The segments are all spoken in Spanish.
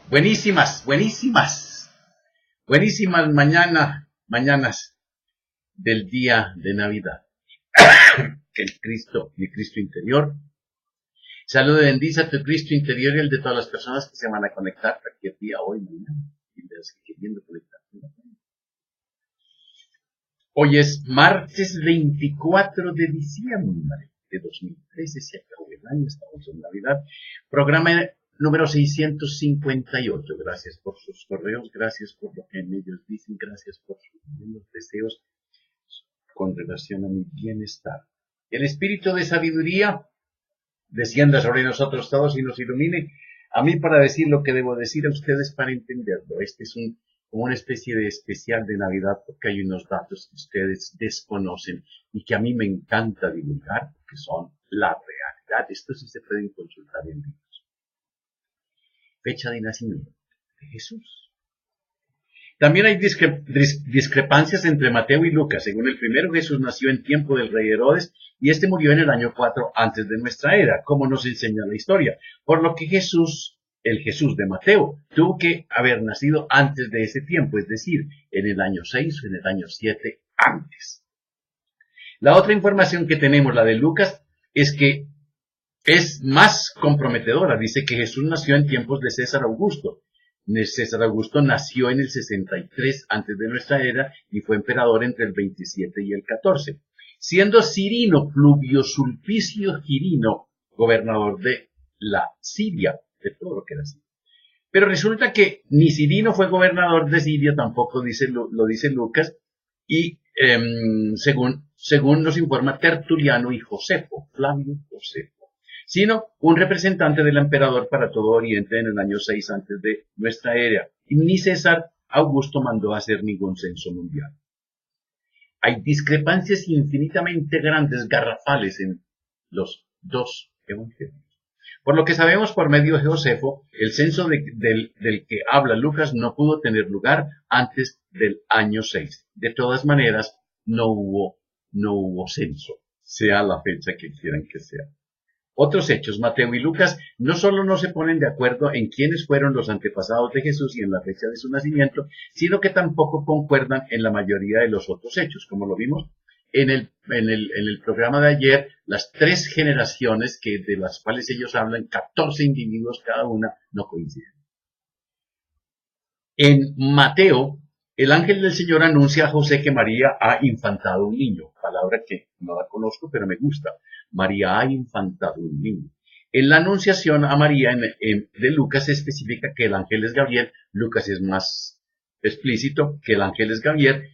Buenísimas mañanas del día de Navidad. Que el Cristo interior salude, bendice a tu Cristo interior y el de todas las personas que se van a conectar cualquier día, hoy, mañana, y las que queriendo conectarse. Hoy es martes 24 de diciembre de 2013, se acabó el año, estamos en Navidad. Programa número 658. Gracias por sus correos, gracias por lo que ellos dicen, gracias por sus buenos deseos con relación a mi bienestar. El espíritu de sabiduría descienda sobre nosotros todos y nos ilumine a mí para decir lo que debo decir, a ustedes para entenderlo. Este es como una especie de especial de Navidad, porque hay unos datos que ustedes desconocen y que a mí me encanta divulgar, que son la realidad. Esto sí se pueden consultar en libros. Fecha de nacimiento de Jesús. También hay discrepancias entre Mateo y Lucas. Según el primero, Jesús nació en tiempo del rey Herodes y este murió en el año 4 antes de nuestra era, como nos enseña la historia. Por lo que el Jesús de Mateo, tuvo que haber nacido antes de ese tiempo, es decir, en el año 6 o en el año 7 antes. La otra información que tenemos, la de Lucas, es que es más comprometedora. Dice que Jesús nació en tiempos de César Augusto. César Augusto nació en el 63 antes de nuestra era y fue emperador entre el 27 y el 14, siendo Cirino Pluvio Sulpicio Quirino gobernador de la Siria, de todo lo que era Siria. Pero resulta que ni Cirino fue gobernador de Siria, tampoco lo dice Lucas, y según nos informa Tertuliano y Josefo, Flavio Josefo, sino un representante del emperador para todo Oriente en el año 6 antes de nuestra era. Y ni César Augusto mandó a hacer ningún censo mundial. Hay discrepancias infinitamente grandes, garrafales en los dos evangelios. Por lo que sabemos por medio de Josefo, el censo del que habla Lucas no pudo tener lugar antes del año 6. De todas maneras, no hubo censo, sea la fecha que quieran que sea. Otros hechos, Mateo y Lucas, no solo no se ponen de acuerdo en quiénes fueron los antepasados de Jesús y en la fecha de su nacimiento, sino que tampoco concuerdan en la mayoría de los otros hechos, como lo vimos en el programa de ayer, las 3 generaciones de las cuales ellos hablan, 14 individuos cada una, no coinciden. En Mateo, el ángel del Señor anuncia a José que María ha infantado un niño, palabra que no la conozco, pero me gusta. María ha infantado un niño. En la anunciación a María de Lucas se especifica que el ángel es Gabriel. Lucas es más explícito que el ángel es Gabriel,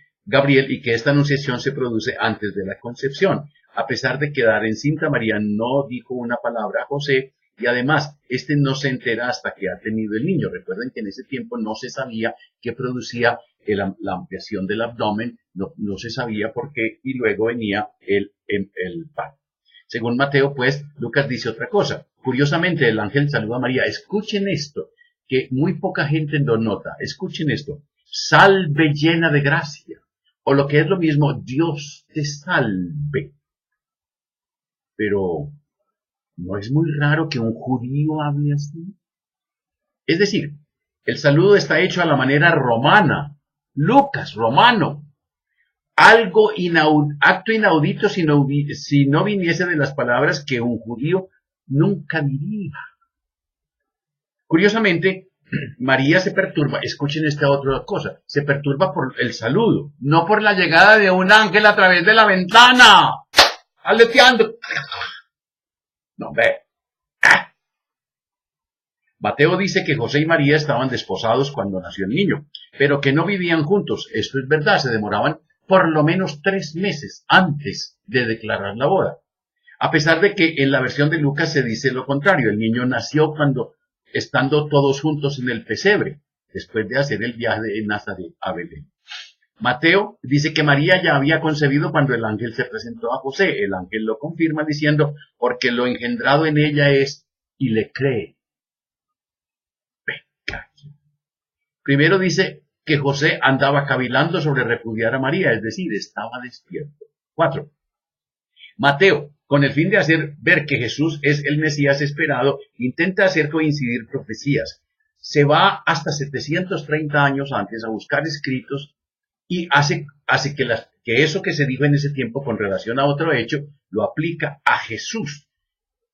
y que esta anunciación se produce antes de la concepción. A pesar de quedar encinta, María no dijo una palabra a José, y además, no se entera hasta que ha tenido el niño. Recuerden que en ese tiempo no se sabía qué producía la ampliación del abdomen, no se sabía por qué, y luego venía el parto. Según Mateo, pues, Lucas dice otra cosa. Curiosamente, el ángel saluda a María. Escuchen esto, que muy poca gente lo nota. Escuchen esto. Salve llena de gracia. O lo que es lo mismo, Dios te salve. Pero ¿no es muy raro que un judío hable así? Es decir, el saludo está hecho a la manera romana. Lucas, romano. Acto inaudito si no viniese de las palabras que un judío nunca diría. Curiosamente, María se perturba, escuchen esta otra cosa, se perturba por el saludo, no por la llegada de un ángel a través de la ventana, aleteando. No, ve. Mateo dice que José y María estaban desposados cuando nació el niño, pero que no vivían juntos. Esto es verdad, se demoraban por lo menos 3 meses antes de declarar la boda. A pesar de que en la versión de Lucas se dice lo contrario, el niño nació estando todos juntos en el pesebre, después de hacer el viaje de Nazaret a Belén. Mateo dice que María ya había concebido cuando el ángel se presentó a José. El ángel lo confirma diciendo, porque lo engendrado en ella es, y le cree. Primero dice que José andaba cavilando sobre repudiar a María, es decir, estaba despierto. 4. Mateo, con el fin de hacer ver que Jesús es el Mesías esperado, intenta hacer coincidir profecías. se va hasta 730 años antes a buscar escritos y hace que eso que se dijo en ese tiempo con relación a otro hecho, lo aplica a Jesús.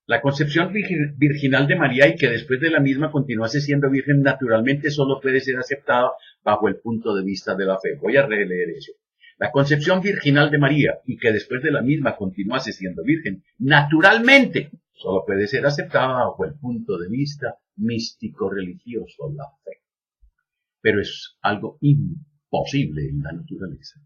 La concepción virginal de María y que después de la misma continuase siendo virgen, naturalmente solo puede ser aceptada bajo el punto de vista de la fe. Voy a releer eso. La concepción virginal de María y que después de la misma continuase siendo virgen, naturalmente solo puede ser aceptada bajo el punto de vista místico-religioso, la fe. Pero es algo imposible en la naturaleza.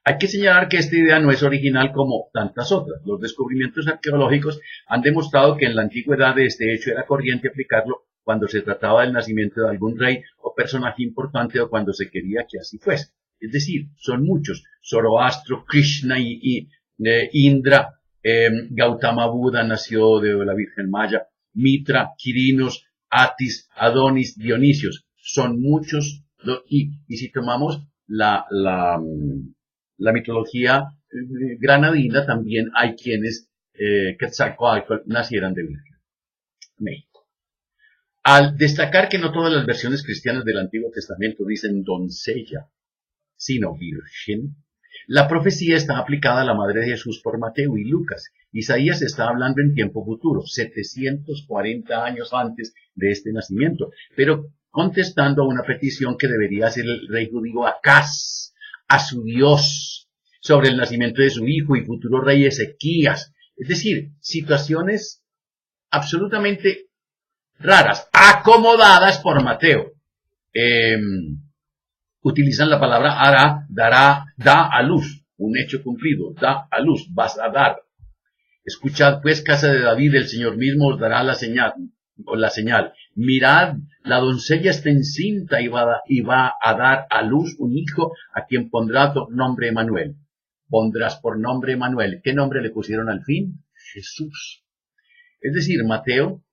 Hay que señalar que esta idea no es original como tantas otras. Los descubrimientos arqueológicos han demostrado que en la antigüedad de este hecho era corriente aplicarlo cuando se trataba del nacimiento de algún rey o personaje importante o cuando se quería que así fuese. Es decir, son muchos. Zoroastro, Krishna y Indra, Gautama Buda nació de la Virgen Maya, Mitra, Quirinos, Atis, Adonis, Dionisios. Son muchos. Y si tomamos la mitología granadina, también hay quienes Quetzalcóatl nacieran de virgen. México. Al destacar que no todas las versiones cristianas del Antiguo Testamento dicen doncella, sino virgen, la profecía está aplicada a la madre de Jesús por Mateo y Lucas. Isaías está hablando en tiempo futuro, 740 años antes de este nacimiento, pero contestando a una petición que debería hacer el rey judío Acaz a su Dios sobre el nacimiento de su hijo y futuro rey Ezequías. Es decir, situaciones absolutamente raras, acomodadas por Mateo. Utilizan la palabra hará, dará, da a luz, un hecho cumplido, da a luz, vas a dar. Escuchad pues, casa de David, el Señor mismo os dará la señal. Mirad, la doncella está encinta y va a dar a luz un hijo a quien pondrá por nombre Emanuel. Pondrás por nombre Emanuel. ¿Qué nombre le pusieron al fin? Jesús. Es decir, Mateo,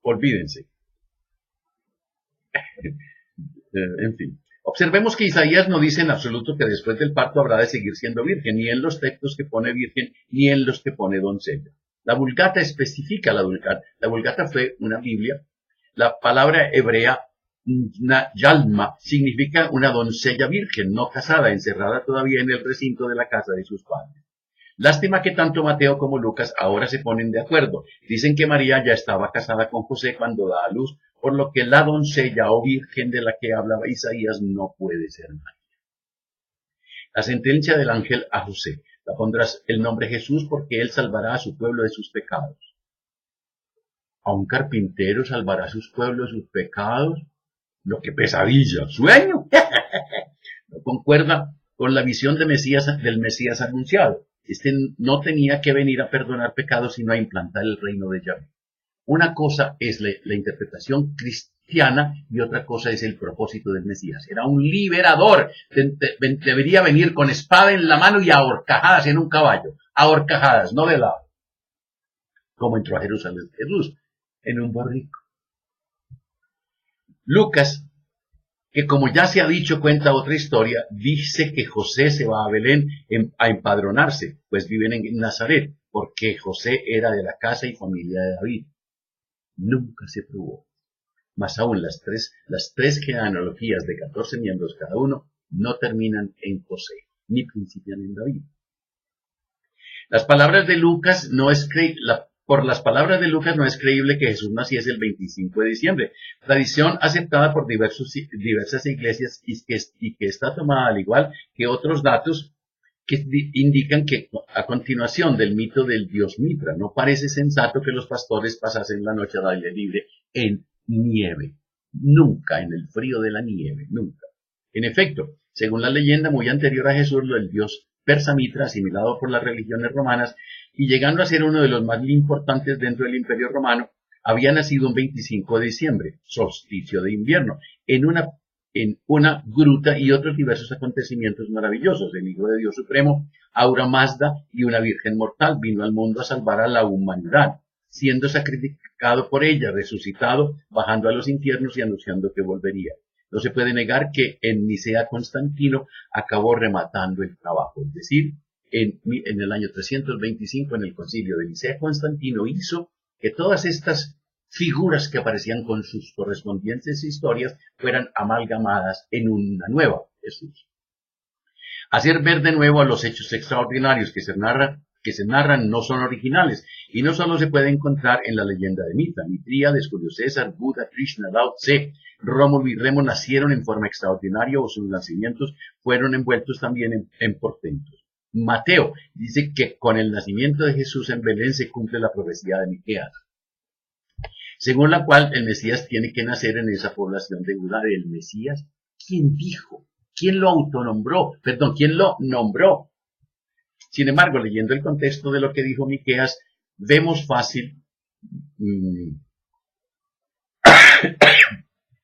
olvídense. En fin. Observemos que Isaías no dice en absoluto que después del parto habrá de seguir siendo virgen, ni en los textos que pone virgen, ni en los que pone doncella. La Vulgata especifica la Vulgata. La Vulgata fue una Biblia. La palabra hebrea Yalma significa una doncella virgen, no casada, encerrada todavía en el recinto de la casa de sus padres. Lástima que tanto Mateo como Lucas ahora se ponen de acuerdo. Dicen que María ya estaba casada con José cuando da a luz, por lo que la doncella o virgen de la que hablaba Isaías no puede ser María. La sentencia del ángel a José. La pondrás el nombre Jesús porque él salvará a su pueblo de sus pecados. ¿A un carpintero salvará a sus pueblos de sus pecados? Lo que pesadilla, sueño. No concuerda con la visión del Mesías anunciado. Este no tenía que venir a perdonar pecados, sino a implantar el reino de Yahvé. Una cosa es la interpretación cristiana y otra cosa es el propósito del Mesías. Era un liberador. Debería venir con espada en la mano y a horcajadas en un caballo. A horcajadas, no de lado. Como entró a Jerusalén Jesús, en un borrico. Lucas, que como ya se ha dicho, cuenta otra historia, dice que José se va a Belén a empadronarse, pues viven en Nazaret, porque José era de la casa y familia de David. Nunca se probó. Más aún, las tres genealogías de 14 miembros cada uno no terminan en José, ni principian en David. Las palabras de Lucas por las palabras de Lucas no es creíble que Jesús naciese el 25 de diciembre, tradición aceptada por diversas iglesias y que está tomada al igual que otros datos que indican que a continuación del mito del dios Mitra, no parece sensato que los pastores pasasen la noche al aire libre en nieve. Nunca, en el frío de la nieve, nunca. En efecto, según la leyenda muy anterior a Jesús, el dios persa Mitra, asimilado por las religiones romanas y llegando a ser uno de los más importantes dentro del Imperio Romano, había nacido un 25 de diciembre, solsticio de invierno, en una gruta y otros diversos acontecimientos maravillosos. El Hijo de Dios Supremo, Aura Mazda y una Virgen mortal vino al mundo a salvar a la humanidad, siendo sacrificado por ella, resucitado, bajando a los infiernos y anunciando que volvería. No se puede negar que en Nicea Constantino acabó rematando el trabajo, es decir, en el año 325 en el concilio de Nicea Constantino hizo que todas estas figuras que aparecían con sus correspondientes historias fueran amalgamadas en una nueva Jesús. Hacer ver de nuevo a los hechos extraordinarios que se narran no son originales y no solo se puede encontrar en la leyenda de Mitríades, Julio César, Buda, Krishna, Lao Tse, Rómulo y Remo nacieron en forma extraordinaria o sus nacimientos fueron envueltos también en portentos. Mateo dice que con el nacimiento de Jesús en Belén se cumple la profecía de Miqueas, según la cual el Mesías tiene que nacer en esa población de Judá. ¿El Mesías? ¿Quién dijo? ¿Quién lo autonombró? Perdón, ¿quién lo nombró? Sin embargo, leyendo el contexto de lo que dijo Miqueas, vemos fácil,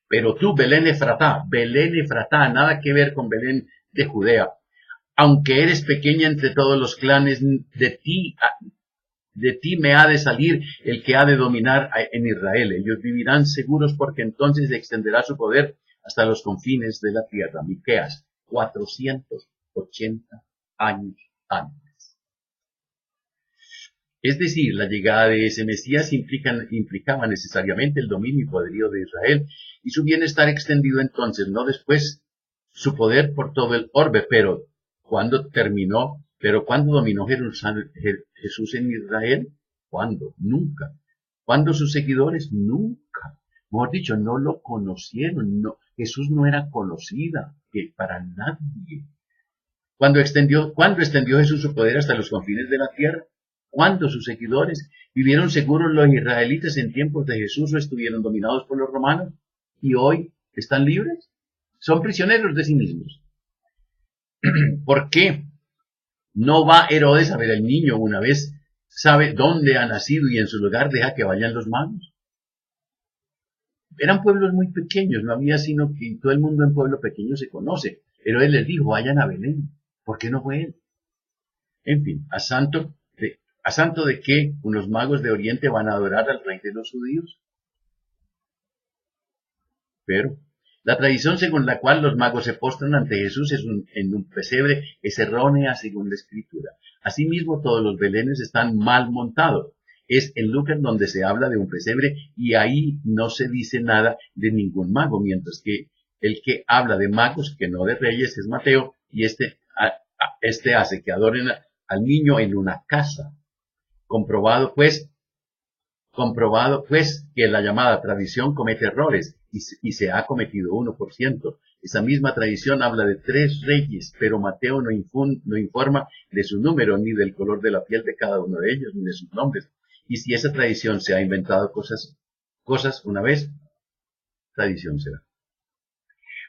pero tú, Belén Efratá, nada que ver con Belén de Judea, aunque eres pequeña entre todos los clanes, de ti me ha de salir el que ha de dominar en Israel. Ellos vivirán seguros porque entonces se extenderá su poder hasta los confines de la tierra. Miqueas, 480 años antes. Es decir, la llegada de ese Mesías implicaba necesariamente el dominio y poderío de Israel y su bienestar extendido entonces, no después su poder por todo el orbe, pero ¿cuándo dominó Jesús en Israel? ¿Cuándo? Nunca. ¿Cuándo sus seguidores? Nunca. Mejor dicho, no lo conocieron. No, Jesús no era conocida para nadie. ¿Cuándo extendió Jesús su poder hasta los confines de la tierra? ¿Cuándo sus seguidores vivieron seguros los israelitas en tiempos de Jesús o estuvieron dominados por los romanos? ¿Y hoy están libres? Son prisioneros de sí mismos. ¿Por qué no va Herodes a ver al niño una vez sabe dónde ha nacido y en su lugar deja que vayan los magos? Eran pueblos muy pequeños, no había sino que todo el mundo en pueblo pequeño se conoce. Herodes les dijo, vayan a Belén. ¿Por qué no fue él? En fin, ¿a santo de qué unos magos de Oriente van a adorar al rey de los judíos? Pero la tradición según la cual los magos se postran ante Jesús en un pesebre es errónea según la Escritura. Asimismo, todos los belenes están mal montados. Es en Lucas donde se habla de un pesebre y ahí no se dice nada de ningún mago, mientras que el que habla de magos, que no de reyes, es Mateo, y este hace que adoren al niño en una casa. Comprobado pues que la llamada tradición comete errores y se ha cometido 1%. Esa misma tradición habla de 3 reyes, pero Mateo no informa de su número, ni del color de la piel de cada uno de ellos, ni de sus nombres. Y si esa tradición se ha inventado cosas una vez, tradición será.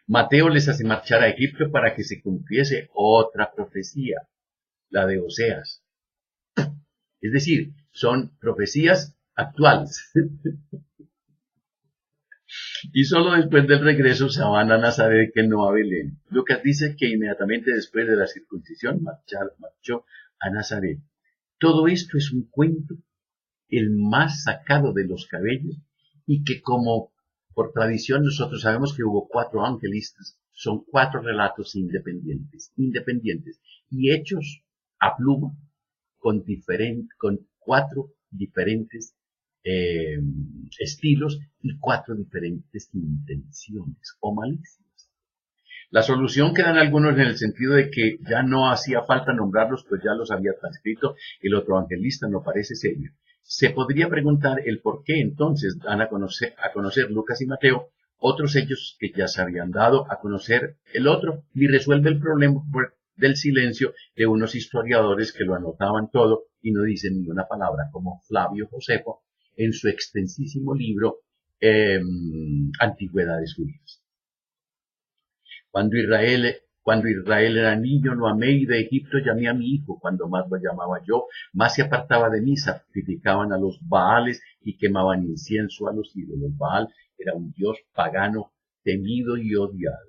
Mateo les hace marchar a Egipto para que se cumpliese otra profecía, la de Oseas. Es decir, son profecías actuales. Y solo después del regreso se van a Nazaret, que no a Belén. Lucas dice que inmediatamente después de la circuncisión marchó a Nazaret. Todo esto es un cuento, el más sacado de los cabellos, y que como por tradición nosotros sabemos que hubo 4 evangelistas, son 4 relatos independientes, y hechos a pluma con 4 diferentes estilos y 4 diferentes intenciones o malicias. La solución que dan algunos en el sentido de que ya no hacía falta nombrarlos, pues ya los había transcrito el otro evangelista, no parece serio. Se podría preguntar el por qué entonces dan a conocer Lucas y Mateo otros hechos que ya se habían dado a conocer el otro, y resuelve el problema del silencio de unos historiadores que lo anotaban todo y no dicen ni una palabra, como Flavio Josefo en su extensísimo libro Antigüedades Judías. Cuando Israel era niño, lo amé, y de Egipto llamé a mi hijo. Cuando más lo llamaba yo, más se apartaba de mí. Sacrificaban a los Baales y quemaban incienso a los ídolos. Baal era un dios pagano, temido y odiado.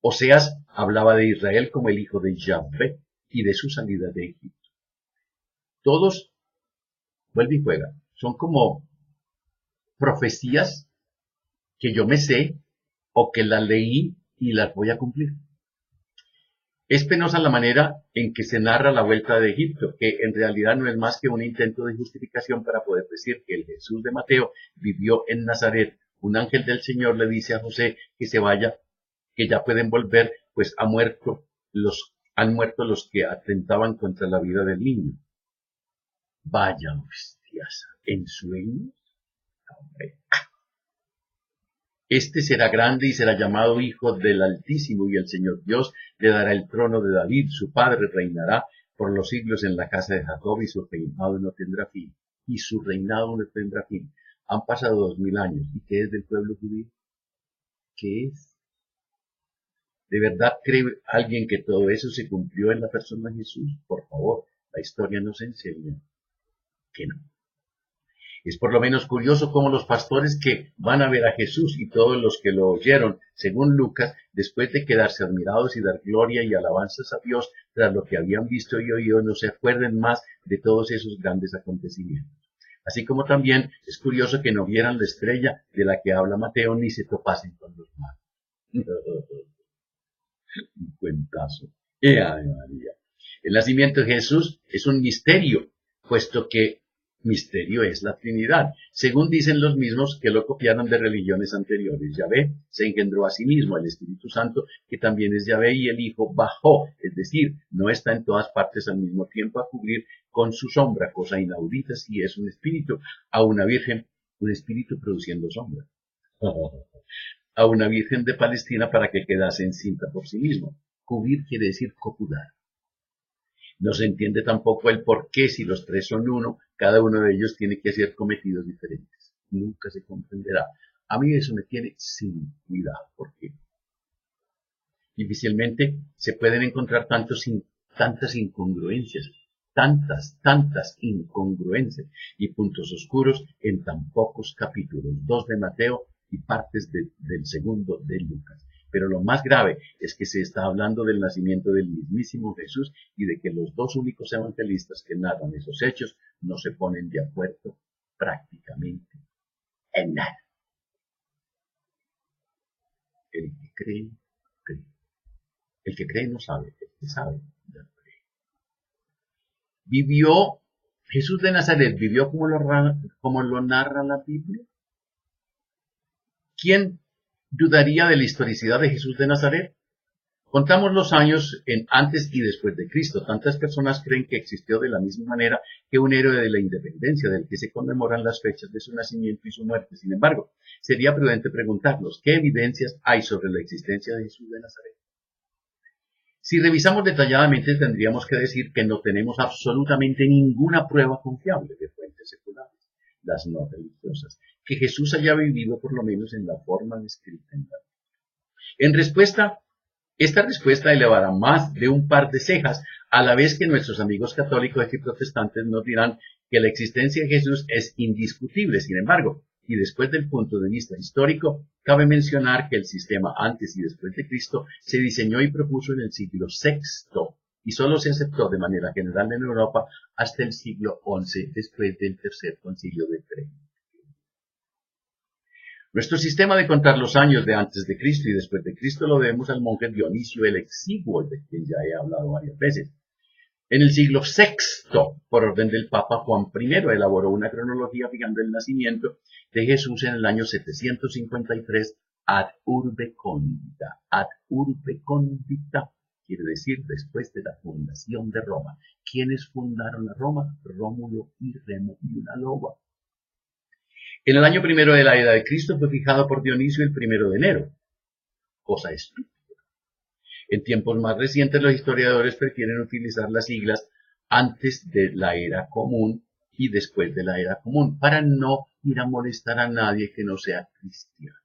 Oseas hablaba de Israel como el hijo de Yahvé y de su salida de Egipto. Todos, vuelve y juega, son como profecías que yo me sé o que las leí y las voy a cumplir. Es penosa la manera en que se narra la vuelta de Egipto, que en realidad no es más que un intento de justificación para poder decir que el Jesús de Mateo vivió en Nazaret. Un ángel del Señor le dice a José que se vaya, que ya pueden volver, pues han muerto los que atentaban contra la vida del niño. Vaya hostias, ¿en sueños? Hombre. Este será grande y será llamado Hijo del Altísimo, y el Señor Dios le dará el trono de David, su padre reinará por los siglos en la casa de Jacob, y su reinado no tendrá fin. Y su reinado no tendrá fin. Han pasado 2000 años. ¿Y qué es del pueblo judío? ¿Qué es? ¿De verdad cree alguien que todo eso se cumplió en la persona de Jesús? Por favor, la historia nos enseña que no. Es por lo menos curioso cómo los pastores que van a ver a Jesús y todos los que lo oyeron, según Lucas, después de quedarse admirados y dar gloria y alabanzas a Dios tras lo que habían visto y oído, no se acuerden más de todos esos grandes acontecimientos. Así como también es curioso que no vieran la estrella de la que habla Mateo ni se topasen con los magos. Un cuentazo. ¡Ay, María! El nacimiento de Jesús es un misterio, puesto que misterio es la Trinidad, según dicen los mismos que lo copiaron de religiones anteriores. Yahvé se engendró a sí mismo, el Espíritu Santo, que también es Yahvé, y el Hijo bajó, es decir, no está en todas partes al mismo tiempo a cubrir con su sombra, cosa inaudita si es un espíritu, a una virgen, un espíritu produciendo sombra. A una virgen de Palestina para que quedase encinta por sí mismo. Cubrir quiere decir copular. No se entiende tampoco el por qué, si los tres son uno, cada uno de ellos tiene que hacer cometidos diferentes. Nunca se comprenderá. A mí eso me tiene sin cuidado. ¿Por qué? Difícilmente se pueden encontrar tantas incongruencias, tantas incongruencias y puntos oscuros en tan pocos capítulos, 2 de Mateo y partes del segundo de Lucas. Pero lo más grave es que se está hablando del nacimiento del mismísimo Jesús y de que los dos únicos evangelistas que narran esos hechos no se ponen de acuerdo prácticamente en nada. El que cree, cree. El que cree no sabe, el que sabe, no cree. ¿Vivió Jesús de Nazaret? ¿Vivió como lo narra la Biblia? ¿Quién dudaría de la historicidad de Jesús de Nazaret? Contamos los años en antes y después de Cristo. Tantas personas creen que existió de la misma manera que un héroe de la independencia, del que se conmemoran las fechas de su nacimiento y su muerte. Sin embargo, sería prudente preguntarnos, ¿qué evidencias hay sobre la existencia de Jesús de Nazaret? Si revisamos detalladamente, tendríamos que decir que no tenemos absolutamente ninguna prueba confiable de fuentes seculares, las no religiosas, que Jesús haya vivido por lo menos en la forma descrita en la Biblia. Esta respuesta elevará más de un par de cejas, a la vez que nuestros amigos católicos y protestantes nos dirán que la existencia de Jesús es indiscutible. Sin embargo, y después del punto de vista histórico, cabe mencionar que el sistema antes y después de Cristo se diseñó y propuso en el siglo VI y solo se aceptó de manera general en Europa hasta el siglo XI, después del Tercer Concilio de Trento. Nuestro sistema de contar los años de antes de Cristo y después de Cristo lo debemos al monje Dionisio el Exiguo, de quien ya he hablado varias veces. En el siglo VI, por orden del Papa Juan I, elaboró una cronología fijando el nacimiento de Jesús en el año 753 ad urbe condita. Ad urbe condita quiere decir después de la fundación de Roma. ¿Quiénes fundaron a Roma? Rómulo y Remo y una loba. En el año primero de la era de Cristo fue fijado por Dionisio el 1 de enero. Cosa estúpida. En tiempos más recientes los historiadores prefieren utilizar las siglas antes de la era común y después de la era común, para no ir a molestar a nadie que no sea cristiano.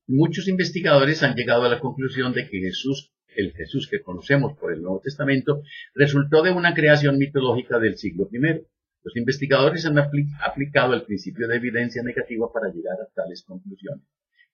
Muchos investigadores han llegado a la conclusión de que Jesús, el Jesús que conocemos por el Nuevo Testamento, resultó de una creación mitológica del siglo I. Los investigadores han aplicado el principio de evidencia negativa para llegar a tales conclusiones.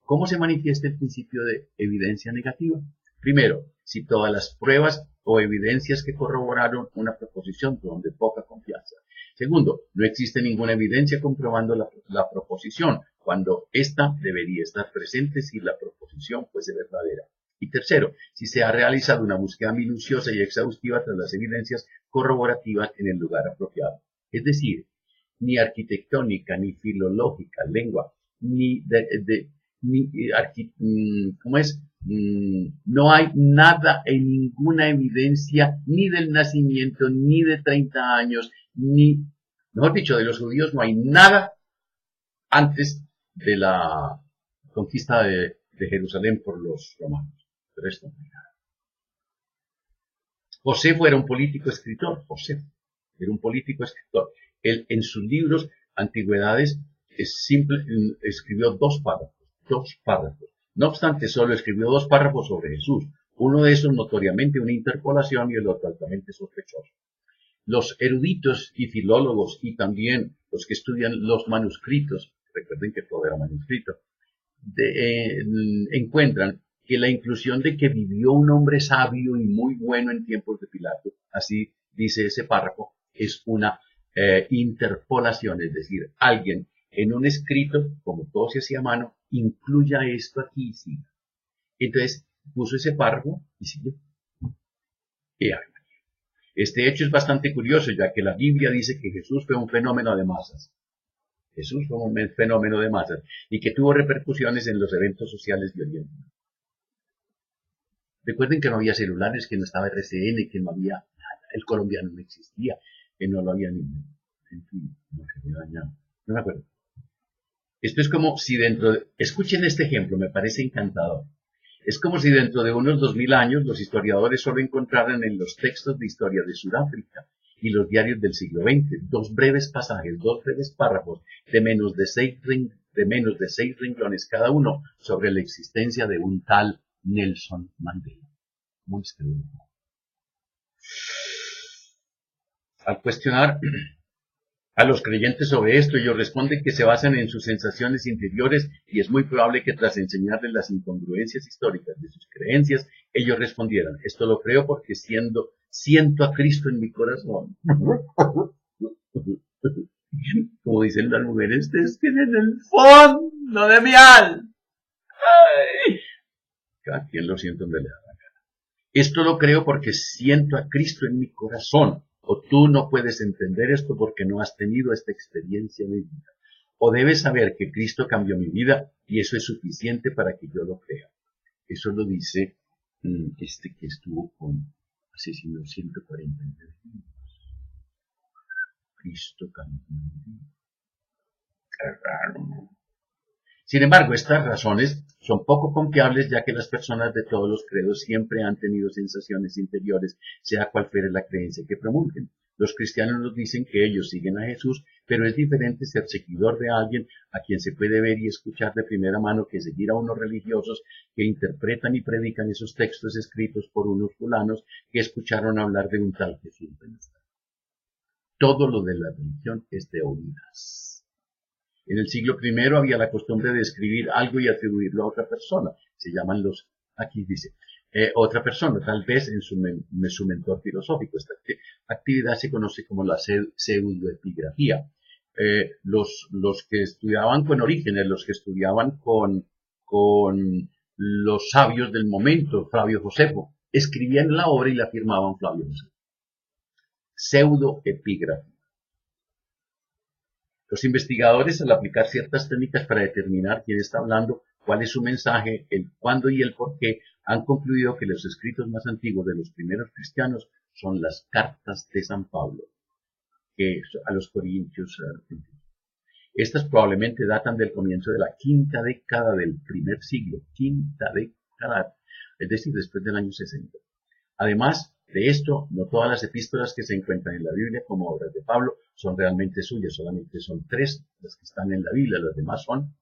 ¿Cómo se manifiesta el principio de evidencia negativa? Primero, si todas las pruebas o evidencias que corroboraron una proposición son de poca confianza. Segundo, no existe ninguna evidencia comprobando la proposición, cuando ésta debería estar presente si la proposición fuese verdadera. Y tercero, si se ha realizado una búsqueda minuciosa y exhaustiva tras las evidencias corroborativas en el lugar apropiado. Es decir, ni arquitectónica, ni filológica, lengua, ni ¿cómo es? No hay nada en ninguna evidencia, ni del nacimiento, ni de 30 años, ni, mejor dicho, de los judíos no hay nada antes de la conquista de Jerusalén por los romanos. Pero esto no hay nada. Josefo era un político escritor. Josefo era un político escritor. Él en sus libros, Antigüedades, escribió dos párrafos. No obstante, solo escribió 2 párrafos sobre Jesús. Uno de esos notoriamente una interpolación y el otro altamente sospechoso. Los eruditos y filólogos y también los que estudian los manuscritos, recuerden que todo era manuscrito, encuentran que la inclusión de que vivió un hombre sabio y muy bueno en tiempos de Pilato, así dice ese párrafo, es una interpolación, es decir, alguien en un escrito, como todo se hacía a mano, incluya esto aquí y siga. Entonces puso ese párrafo y siguió. Este hecho es bastante curioso, ya que la Biblia dice que Jesús fue un fenómeno de masas. Jesús fue un fenómeno de masas y que tuvo repercusiones en los eventos sociales de Oriente. Recuerden que no había celulares, que no estaba RCN, que no había nada. El colombiano no existía, que no lo había ni... En fin, no se me dañado. No me acuerdo. Esto es como si escuchen este ejemplo, me parece encantador. Es como si dentro de unos 2000 años los historiadores solo encontraran en los textos de historia de Sudáfrica y los diarios del siglo XX 2 breves pasajes, 2 breves párrafos de menos de 6 renglones cada uno sobre la existencia de un tal Nelson Mandela. ¿Cómo les quedó? Al cuestionar a los creyentes sobre esto, ellos responden que se basan en sus sensaciones interiores y es muy probable que tras enseñarles las incongruencias históricas de sus creencias, ellos respondieran, esto lo creo porque siento a Cristo en mi corazón. Como dicen las mujeres, ustedes tienen el fondo de mi alma. Cada quien lo siente donde le da la gana. Esto lo creo porque siento a Cristo en mi corazón. O tú no puedes entender esto porque no has tenido esta experiencia de vida. O debes saber que Cristo cambió mi vida y eso es suficiente para que yo lo crea. Eso lo dice este que estuvo con asesinos 149. Cristo cambió mi vida. Qué raro. Sin embargo, estas razones son poco confiables ya que las personas de todos los credos siempre han tenido sensaciones interiores, sea cual fuere la creencia que promulguen. Los cristianos nos dicen que ellos siguen a Jesús, pero es diferente ser seguidor de alguien a quien se puede ver y escuchar de primera mano que seguir a unos religiosos que interpretan y predican esos textos escritos por unos fulanos que escucharon hablar de un tal Jesús de Nazaret. Todo lo de la religión es de oídas. En el siglo I había la costumbre de escribir algo y atribuirlo a otra persona. Se llaman aquí dice, otra persona, tal vez en su mentor filosófico. Esta actividad se conoce como la pseudoepigrafía. Los que estudiaban con Orígenes, los que estudiaban con los sabios del momento, Flavio Josefo, escribían la obra y la firmaban Flavio Josefo. Pseudoepigrafía. Los investigadores, al aplicar ciertas técnicas para determinar quién está hablando, cuál es su mensaje, el cuándo y el por qué, han concluido que los escritos más antiguos de los primeros cristianos son las cartas de San Pablo, que a los Corintios. Estas probablemente datan del comienzo de la quinta década del primer siglo, es decir, después del año 60. Además de esto, no todas las epístolas que se encuentran en la Biblia como obras de Pablo son realmente suyas, solamente son 3 las que están en la Biblia, las demás son,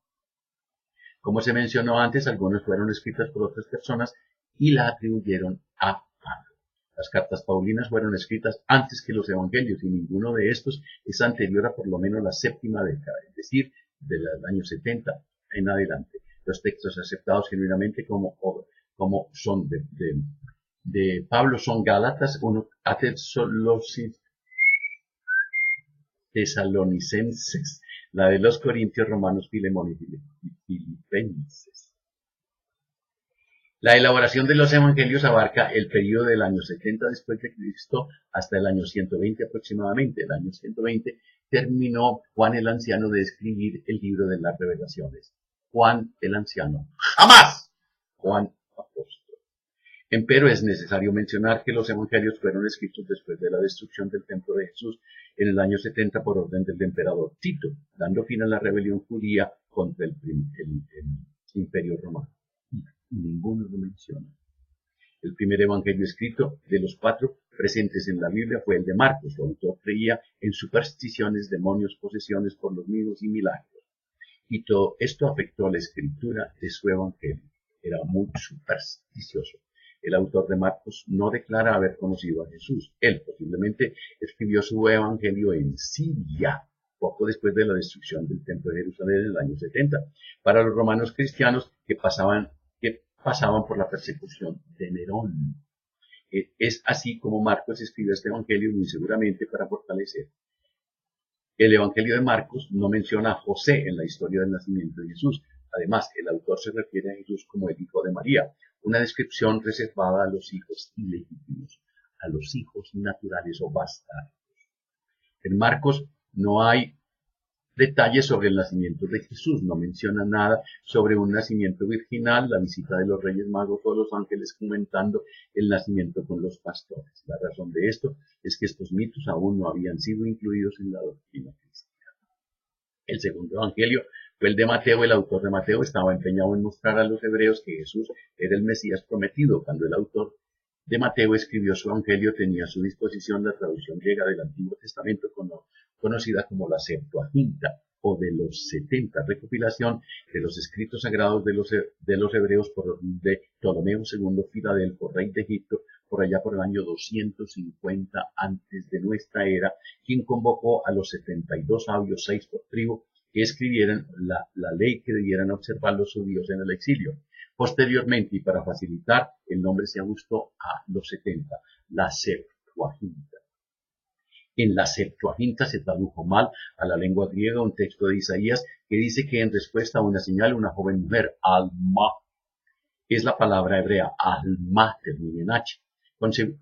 como se mencionó antes, algunas fueron escritas por otras personas y la atribuyeron a Pablo. Las cartas paulinas fueron escritas antes que los evangelios y ninguno de estos es anterior a por lo menos la 7ª década, es decir, del año 70 en adelante. Los textos aceptados genuinamente como son de Pablo son Gálatas, Tesalonicenses, la de los Corintios, Romanos, Filemón y Filipenses. La elaboración de los evangelios abarca el periodo del año 70 después de Cristo hasta el año 120 aproximadamente. El año 120 terminó Juan el Anciano de escribir el libro de las revelaciones. Juan el Anciano. ¡Jamás! Juan Apóstol. Empero es necesario mencionar que los evangelios fueron escritos después de la destrucción del templo de Jesús en el año 70 por orden del emperador Tito, dando fin a la rebelión judía contra el imperio romano. Ninguno lo menciona. El primer evangelio escrito de los 4 presentes en la Biblia fue el de Marcos. Su autor creía en supersticiones, demonios, posesiones por los mismos y milagros. Y todo esto afectó la escritura de su evangelio. Era muy supersticioso. El autor de Marcos no declara haber conocido a Jesús. Él posiblemente escribió su evangelio en Siria, poco después de la destrucción del templo de Jerusalén en el año 70, para los romanos cristianos que pasaban por la persecución de Nerón. Es así como Marcos escribe este evangelio muy seguramente para fortalecer. El evangelio de Marcos no menciona a José en la historia del nacimiento de Jesús. Además, el autor se refiere a Jesús como el hijo de María, una descripción reservada a los hijos ilegítimos, a los hijos naturales o bastardos. En Marcos no hay detalles sobre el nacimiento de Jesús, no menciona nada sobre un nacimiento virginal, la visita de los Reyes Magos o los ángeles comentando el nacimiento con los pastores. La razón de esto es que estos mitos aún no habían sido incluidos en la doctrina cristiana. El segundo evangelio fue el de Mateo. El autor de Mateo estaba empeñado en mostrar a los hebreos que Jesús era el Mesías prometido. Cuando el autor de Mateo escribió su evangelio, tenía a su disposición la traducción griega del Antiguo Testamento conocida como la Septuaginta, o de los 70, recopilación de los escritos sagrados de los hebreos por de Ptolomeo II Filadelfo, rey de Egipto, por allá por el año 250 antes de nuestra era, quien convocó a los 72 sabios, 6 por tribu, que escribieran la ley que debieran observar los judíos en el exilio. Posteriormente, y para facilitar, el nombre se ajustó a los 70, la Septuaginta. En la Septuaginta se tradujo mal a la lengua griega un texto de Isaías que dice que en respuesta a una señal una joven mujer, Alma, es la palabra hebrea, Alma, termina en H,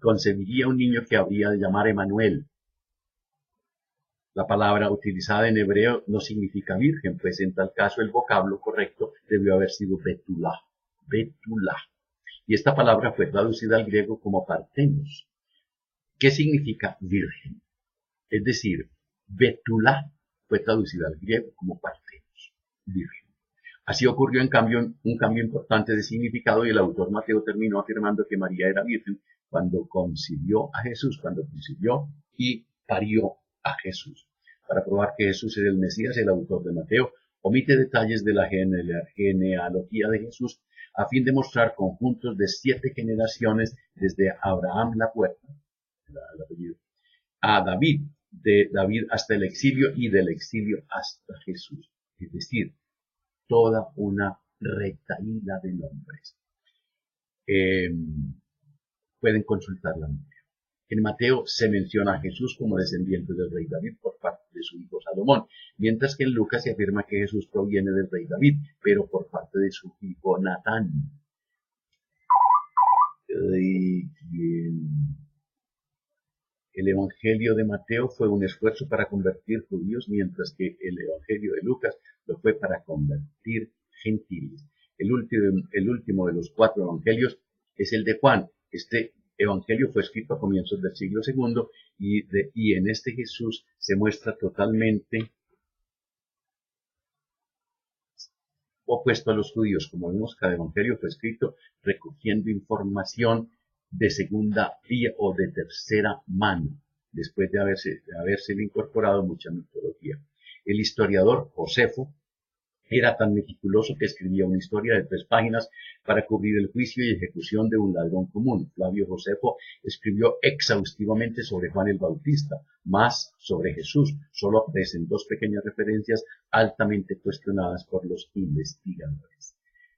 concebiría un niño que habría de llamar Emanuel. La palabra utilizada en hebreo no significa virgen, pues en tal caso el vocablo correcto debió haber sido Betulá. Betulá. Y esta palabra fue traducida al griego como partenos. ¿Qué significa virgen? Es decir, Betulá fue traducida al griego como partenos, virgen. Así ocurrió en cambio un cambio importante de significado y el autor Mateo terminó afirmando que María era virgen cuando concibió a Jesús, cuando concibió y parió a Jesús. Para probar que Jesús era el Mesías, el autor de Mateo omite detalles de la genealogía de Jesús a fin de mostrar conjuntos de 7 generaciones desde Abraham la puerta, el apellido, a David, de David hasta el exilio y del exilio hasta Jesús. Es decir, toda una retaíla de nombres. Pueden consultarla. En Mateo se menciona a Jesús como descendiente del rey David por parte de su hijo Salomón, mientras que en Lucas se afirma que Jesús proviene del rey David, pero por parte de su hijo Natán. El Evangelio de Mateo fue un esfuerzo para convertir judíos, mientras que el Evangelio de Lucas lo fue para convertir gentiles. El último de los 4 evangelios es el de Juan. Este evangelio fue escrito a comienzos del siglo II y en este Jesús se muestra totalmente opuesto a los judíos. Como vemos, cada evangelio fue escrito recogiendo información de segunda vía o de tercera mano, después de haberse incorporado mucha mitología. El historiador Josefo era tan meticuloso que escribía una historia de 3 páginas para cubrir el juicio y ejecución de un ladrón común. Flavio Josefo escribió exhaustivamente sobre Juan el Bautista, más sobre Jesús. Solo aparecen 2 pequeñas referencias altamente cuestionadas por los investigadores.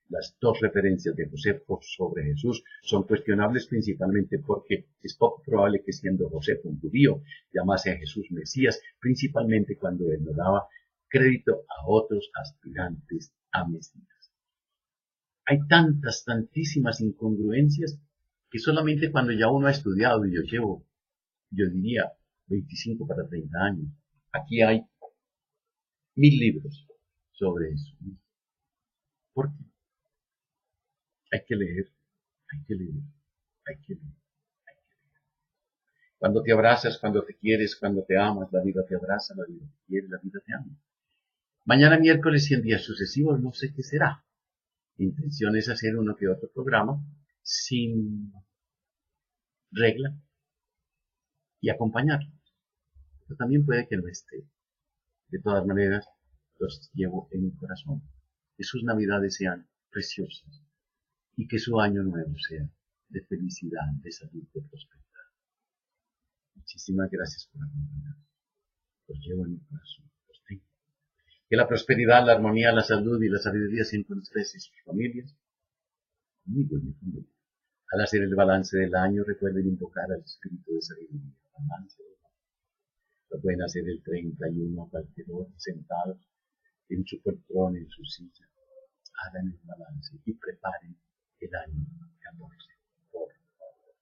Las 2 referencias de Josefo sobre Jesús son cuestionables principalmente porque es poco probable que, siendo Josefo un judío, llamase a Jesús Mesías, principalmente cuando él no daba crédito a otros aspirantes a Mesías. Hay tantísimas incongruencias que solamente cuando ya uno ha estudiado, y yo llevo, yo diría, 25 para 30 años, aquí hay 1000 libros sobre eso. ¿Por qué? Hay que leer, hay que leer, hay que leer. Cuando te abrazas, cuando te quieres, cuando te amas, la vida te abraza, la vida te quiere, la vida te ama. Mañana miércoles y en días sucesivos no sé qué será. Mi intención es hacer uno que otro programa sin regla y acompañarlos. Pero también puede que no esté. De todas maneras, los llevo en mi corazón. Que sus navidades sean preciosas y que su año nuevo sea de felicidad, de salud, de prosperidad. Muchísimas gracias por acompañarnos. Los llevo en mi corazón. Los tengo. Que la prosperidad, la armonía, la salud y la sabiduría siempre con ustedes y sus familias. Conmigo y mi familia. Al hacer el balance del año, recuerden invocar al espíritu de sabiduría. Balance del año. Lo pueden hacer el 31 a cualquier hora, sentados en su poltrona, en su silla. Hagan el balance y preparen el año 14. Por favor.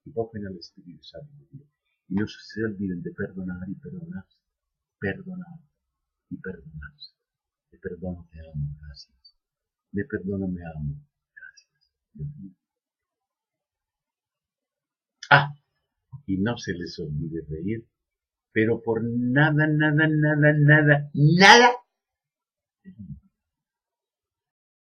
Invoquen al espíritu de sabiduría. Y no se olviden de perdonar y perdonarse. Perdonar y perdonarse. Me perdono, te amo, gracias. Me perdono, me amo, gracias. Dios mío. Y no se les olvide reír, pero por nada, nada, nada, nada, nada